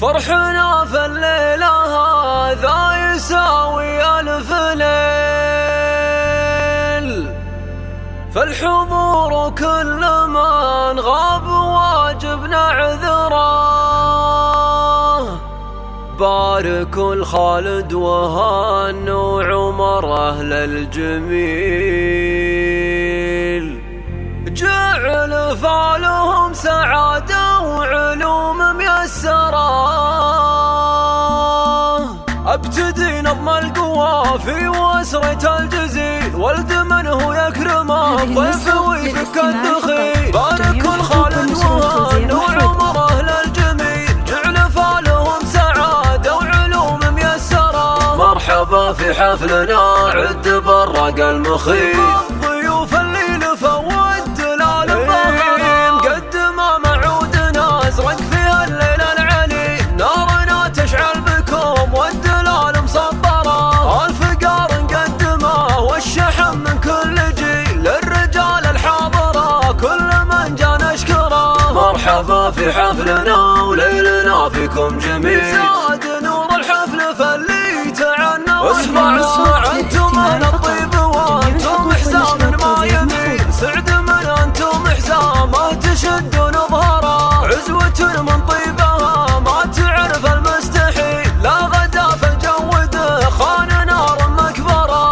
فرحنا في الليلة هذا يساوي ألف ليل، فالحضور كل من غاب واجب نعذره. بارك الخالد وهان وعمر أهل الجميل، جعل فعلهم سعادة وعلوم ميسرة. ابتدي نظم القوافي واسرة الجزيل، ولد من هو يكرمه ضيف ويفك الدخيل. بارك الخالد وهان وعمر أهل الجميل، جعل فعلهم سعادة وعلوم ميسرة. مرحبا في حفلنا عد برق المخيل، ضيوف الليل فود دلال الضخم، قدم معودنا ازرق في الليل العلي. نارنا تشعل بكم والدلال مصبرة، الفقار نقدمه والشحم من كل جيل. الرجال الحاضرة كل من جا نشكره، مرحبا في حفلنا وليلنا فيكم جميل. زاد نور الحفل فاللي تعنى واسمع انتم من الطيب وانتم حسام ما يميل. سعد من انتم حسامه تشدون ظهره، عزوة من طيبها ما تعرف المستحيل. لا غدا في الجو دخان نار مكبره،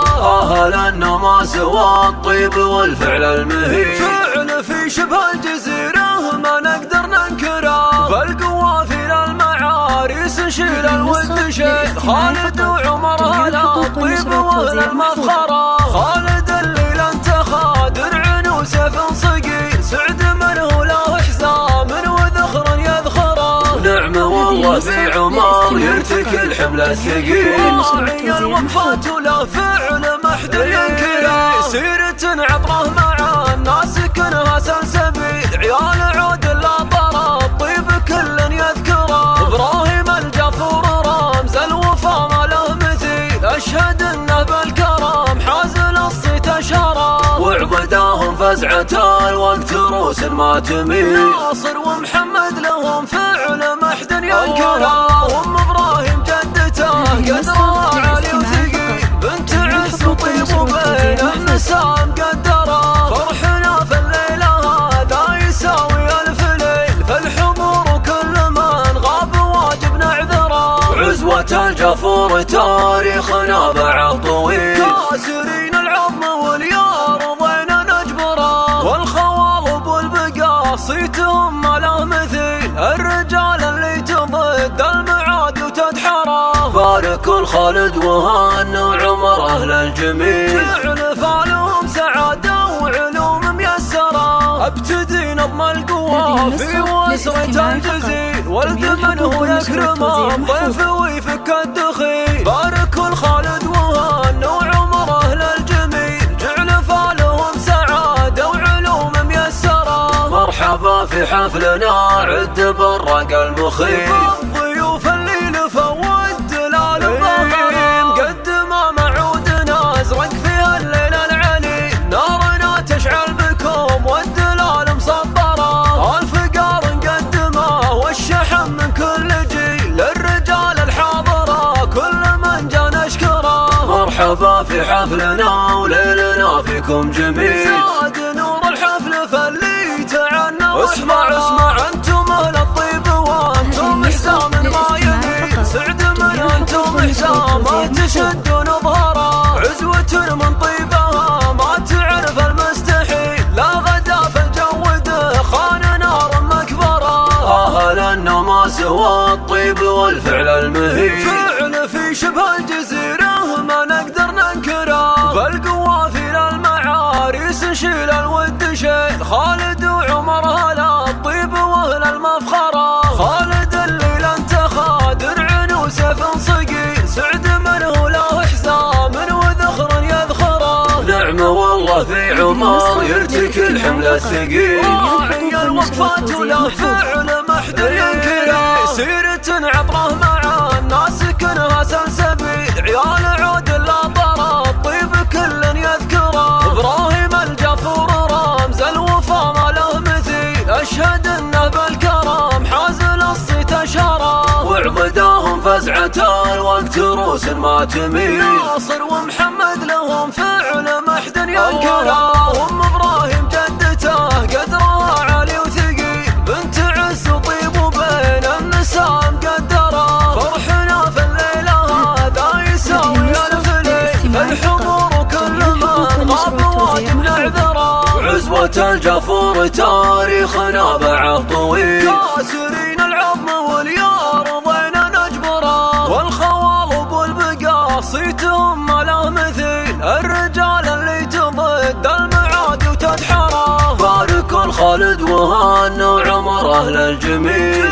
اهل النماس والطيب والفعل المهيل. فعل في شبه الجزيرة ما نقدر ننكره، فالقوافي للمعاريس نشيل الود شيل. خالد وعمر هلا الطيب واهل المفخره، خالد الليل انتخى درع وسيف صقيل. سعد من هو له حزام وذخر يذخره، نعم والله في عمر يرتكي الحمل الثقيل. راعي الوقفات ولا فعل ما حد ينكره، سيرة عطره مع الناس كنها سلسبيل. عيال عود لا طرب طيب كل يذكره، ابراهيم الجفور رمز الوفا ما له مثيل. اشهد انه بالكرم حازل الصيت اشاره، وعبداهم فزعة الوقت روس ما تميل. ناصر ومحمد لهم فعل ما حد ينكره، ام ابراهيم جدته قدرها عالي وثقيل. بنت عز وطيب وبين النساء مقدره، فرحنا في الليله هذا يساوي ألف ليل. فالحضور كل من غاب واجب نعذره، عزوة الجفور تاريخنا بعد طويل. كاسرين العظم واليار ضينا نجبره، والخواضب والبقاء صيتهم ما له مثيل. الرجال اللي تضد المعاد وتدحره، بارك الخالد وهان وعمر أهل الجميل. جعل فعلهم سعادة وعلوم ميسرة، ابتدي نظم القوافي واسرة الجزيل. ولد من هو يكرمه ضيف ويفك الدخيل. بارك الخالد وهان وعمر أهل الجميل، جعل فعلهم سعادة وعلوم ميسرة. مرحبا في حفلنا عد برق المخيل، ضيوف الليل فود دلال الضخم، قدم معودنا ازرق في الليل العلي. نارنا تشعل بكم والدلال مصبره، الفقار نقدمه والشحم من كل جيل. الرجال الحاضرة كل من جا نشكره، مرحبا في حفلنا وليلنا فيكم جميل. زاد نور الحفل فاللي تعنى واسمع انتم اهل الطيب وانتم حسام ما يميل. سعد من انتم حسامه تشدون ظهره، عزوة من طيبها ما تعرف المستحيل. لا غدا في الجو دخان نار مكبره، اهل النماس والطيب والفعل المهيل. فعل في شبه الجزيرة ما نقدر ننكره، فالقوافي للمعاريس نشيل الود شيل. خالد وعمر هلا الطيب واهل المفخره، خالد الليل انتخى درع وسيف صقيل. سعد من هو له حزام وذخر يذخره، نعم والله في عمر يرتكي الحمل الثقيل. راعي الوقفات ولا فعل ما حد ينكره، سيرة عطره مع الناس كنها سلسبيل. عيال عود لا طرب طيب كل يذكره، ابراهيم الجفور رمز الوفا ما له مثيل. اشهد انه بالكرم حازل الصيت اشاره، فزعة الوقت روس ما تميل، ناصر ومحمد لهم فعل محد ينكرها، وام ابراهيم جدته قدرها عالي وثقيل، بنت عز وطيب وبين النساء مقدرة، فرحنا في الليلة هذا يساوي الف ليل، فالحضور وكل من غاب واجب نعذره، عزوة الجفور تاريخنا بعد طويل، كاسرين العظم واليار ضينا نجبره، والخوال ابو البقاء صيتهم ما له مثيل، الرجال اللي تضد المعادي وتدحره، بارك الخالد وهان وعمر اهل الجميل،